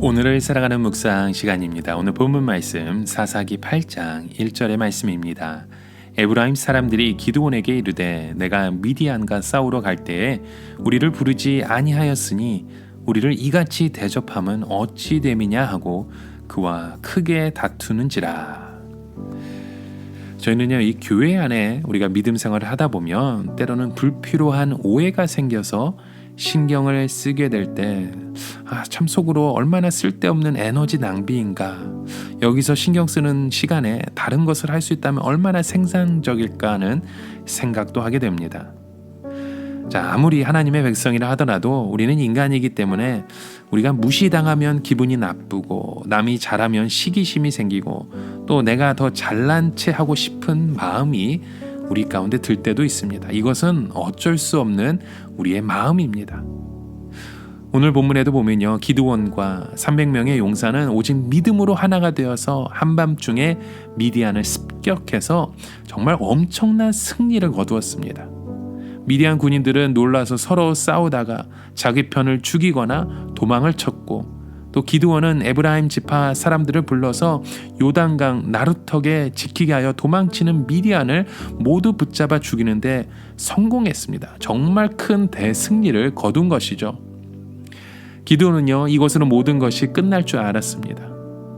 오늘을 살아가는 묵상 시간입니다. 오늘 본문 말씀 사사기 8장 1절의 말씀입니다. 에브라임 사람들이 기드온에게 이르되 내가 미디안과 싸우러 갈 때에 우리를 부르지 아니하였으니 우리를 이같이 대접함은 어찌 됨이냐 하고 그와 크게 다투는지라. 저희는요, 이 교회 안에 우리가 믿음 생활을 하다 보면 때로는 불필요한 오해가 생겨서 신경을 쓰게 될 때 참 속으로 얼마나 쓸데없는 에너지 낭비인가, 여기서 신경 쓰는 시간에 다른 것을 할 수 있다면 얼마나 생산적일까 하는 생각도 하게 됩니다. 자, 아무리 하나님의 백성이라 하더라도 우리는 인간이기 때문에 우리가 무시당하면 기분이 나쁘고 남이 잘하면 시기심이 생기고 또 내가 더 잘난 체 하고 싶은 마음이 우리 가운데 들 때도 있습니다. 이것은 어쩔 수 없는 우리의 마음입니다. 오늘 본문에도 보면요, 기드온과 300명의 용사는 오직 믿음으로 하나가 되어서 한밤중에 미디안을 습격해서 정말 엄청난 승리를 거두었습니다. 미디안 군인들은 놀라서 서로 싸우다가 자기 편을 죽이거나 도망을 쳤고, 또 기드온은 에브라임 지파 사람들을 불러서 요단강 나루턱에 지키게 하여 도망치는 미디안을 모두 붙잡아 죽이는데 성공했습니다. 정말 큰 대승리를 거둔 것이죠. 기드온은요, 이것으로 모든 것이 끝날 줄 알았습니다.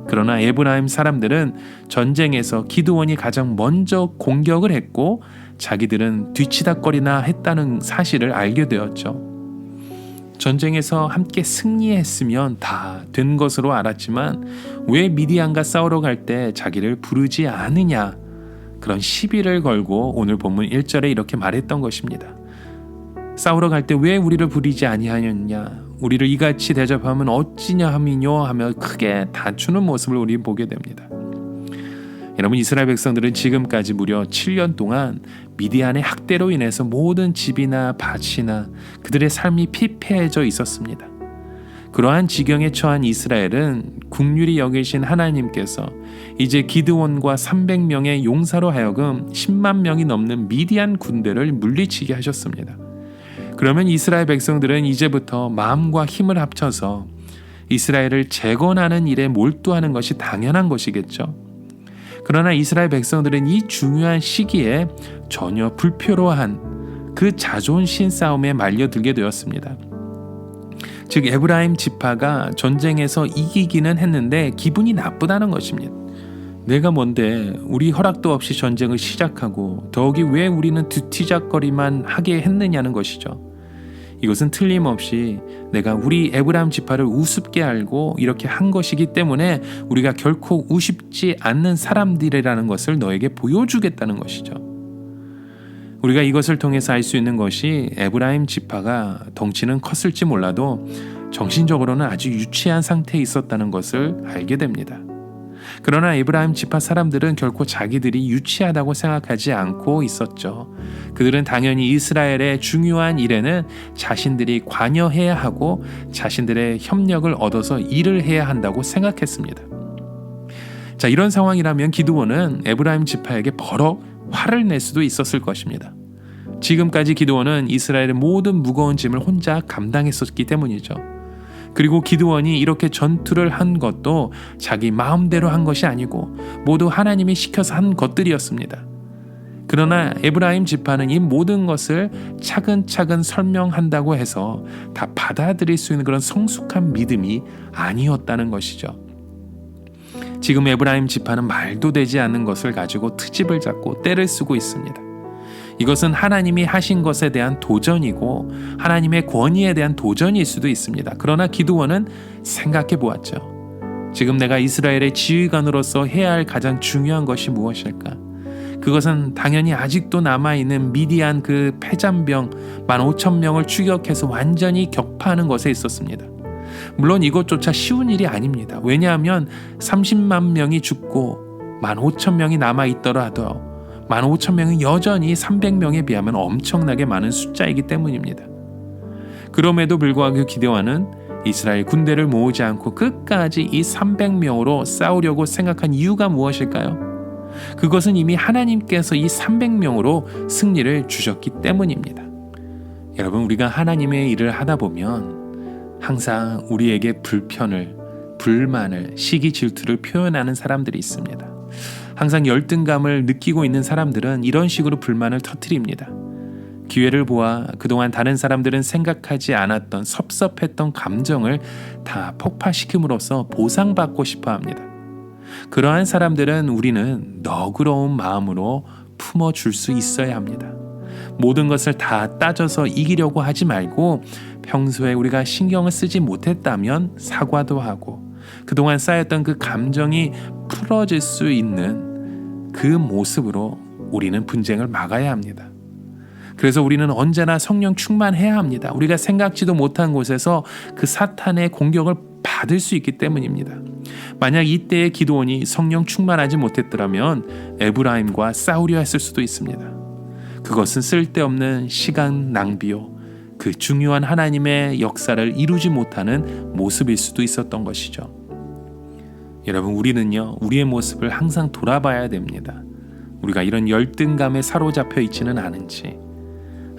그러나 에브라임 사람들은 전쟁에서 기드온이 가장 먼저 공격을 했고 자기들은 뒤치다거리나 했다는 사실을 알게 되었죠. 전쟁에서 함께 승리했으면 다 된 것으로 알았지만 왜 미디안과 싸우러 갈 때 자기를 부르지 않으냐, 그런 시비를 걸고 오늘 본문 1절에 이렇게 말했던 것입니다. 싸우러 갈 때 왜 우리를 부르지 아니하였냐, 우리를 이같이 대접하면 어찌냐 함이뇨 하며 크게 다투는 모습을 우리 보게 됩니다. 여러분, 이스라엘 백성들은 지금까지 무려 7년 동안 미디안의 학대로 인해서 모든 집이나 밭이나 그들의 삶이 피폐해져 있었습니다. 그러한 지경에 처한 이스라엘은 긍휼히 여기신 하나님께서 이제 기드온과 300명의 용사로 하여금 10만 명이 넘는 미디안 군대를 물리치게 하셨습니다. 그러면 이스라엘 백성들은 이제부터 마음과 힘을 합쳐서 이스라엘을 재건하는 일에 몰두하는 것이 당연한 것이겠죠. 그러나 이스라엘 백성들은 이 중요한 시기에 전혀 불필요한 그 자존심 싸움에 말려들게 되었습니다. 즉, 에브라임 지파가 전쟁에서 이기기는 했는데 기분이 나쁘다는 것입니다. 내가 뭔데 우리 허락도 없이 전쟁을 시작하고 더욱이 왜 우리는 뒤치작거리만 하게 했느냐는 것이죠. 이것은 틀림없이 내가 우리 에브라임 지파를 우습게 알고 이렇게 한 것이기 때문에 우리가 결코 우습지 않는 사람들이라는 것을 너에게 보여주겠다는 것이죠. 우리가 이것을 통해서 알 수 있는 것이 에브라임 지파가 덩치는 컸을지 몰라도 정신적으로는 아주 유치한 상태에 있었다는 것을 알게 됩니다. 그러나 에브라임 지파 사람들은 결코 자기들이 유치하다고 생각하지 않고 있었죠. 그들은 당연히 이스라엘의 중요한 일에는 자신들이 관여해야 하고 자신들의 협력을 얻어서 일을 해야 한다고 생각했습니다. 자, 이런 상황이라면 기드온은 에브라임 지파에게 버럭 화를 낼 수도 있었을 것입니다. 지금까지 기드온은 이스라엘의 모든 무거운 짐을 혼자 감당했었기 때문이죠. 그리고 기드온이 이렇게 전투를 한 것도 자기 마음대로 한 것이 아니고 모두 하나님이 시켜서 한 것들이었습니다. 그러나 에브라임 지파는 이 모든 것을 차근차근 설명한다고 해서 다 받아들일 수 있는 그런 성숙한 믿음이 아니었다는 것이죠. 지금 에브라임 지파는 말도 되지 않는 것을 가지고 트집을 잡고 떼를 쓰고 있습니다. 이것은 하나님이 하신 것에 대한 도전이고 하나님의 권위에 대한 도전일 수도 있습니다. 그러나 기드온은 생각해 보았죠. 지금 내가 이스라엘의 지휘관으로서 해야 할 가장 중요한 것이 무엇일까? 그것은 당연히 아직도 남아있는 미디안 그 패잔병 15,000명을 추격해서 완전히 격파하는 것에 있었습니다. 물론 이것조차 쉬운 일이 아닙니다. 왜냐하면 30만 명이 죽고 15,000명이 남아있더라도 15,000명은 여전히 300명에 비하면 엄청나게 많은 숫자이기 때문입니다. 그럼에도 불구하고 기드온은 이스라엘 군대를 모으지 않고 끝까지 이 300명으로 싸우려고 생각한 이유가 무엇일까요? 그것은 이미 하나님께서 이 300명으로 승리를 주셨기 때문입니다. 여러분, 우리가 하나님의 일을 하다 보면 항상 우리에게 불편을 불만을, 시기 질투를 표현하는 사람들이 있습니다. 항상 열등감을 느끼고 있는 사람들은 이런 식으로 불만을 터뜨립니다. 기회를 보아 그동안 다른 사람들은 생각하지 않았던 섭섭했던 감정을 다 폭파시킴으로써 보상받고 싶어 합니다. 그러한 사람들은 우리는 너그러운 마음으로 품어줄 수 있어야 합니다. 모든 것을 다 따져서 이기려고 하지 말고 평소에 우리가 신경을 쓰지 못했다면 사과도 하고 그동안 쌓였던 그 감정이 풀어질 수 있는 그 모습으로 우리는 분쟁을 막아야 합니다. 그래서 우리는 언제나 성령 충만해야 합니다. 우리가 생각지도 못한 곳에서 그 사탄의 공격을 받을 수 있기 때문입니다. 만약 이때의 기드온이 성령 충만하지 못했더라면 에브라임과 싸우려 했을 수도 있습니다. 그것은 쓸데없는 시간 낭비요, 그 중요한 하나님의 역사를 이루지 못하는 모습일 수도 있었던 것이죠. 여러분, 우리는요, 우리의 모습을 항상 돌아봐야 됩니다. 우리가 이런 열등감에 사로잡혀 있지는 않은지,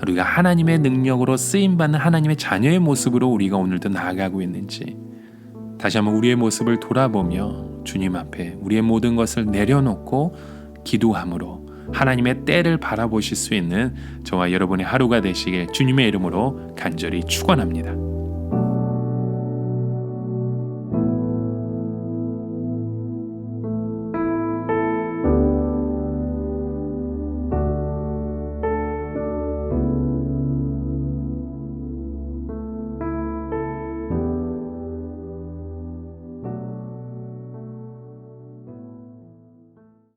우리가 하나님의 능력으로 쓰임받는 하나님의 자녀의 모습으로 우리가 오늘도 나아가고 있는지, 다시 한번 우리의 모습을 돌아보며 주님 앞에 우리의 모든 것을 내려놓고 기도함으로 하나님의 때를 바라보실 수 있는 저와 여러분의 하루가 되시길 주님의 이름으로 간절히 축원합니다.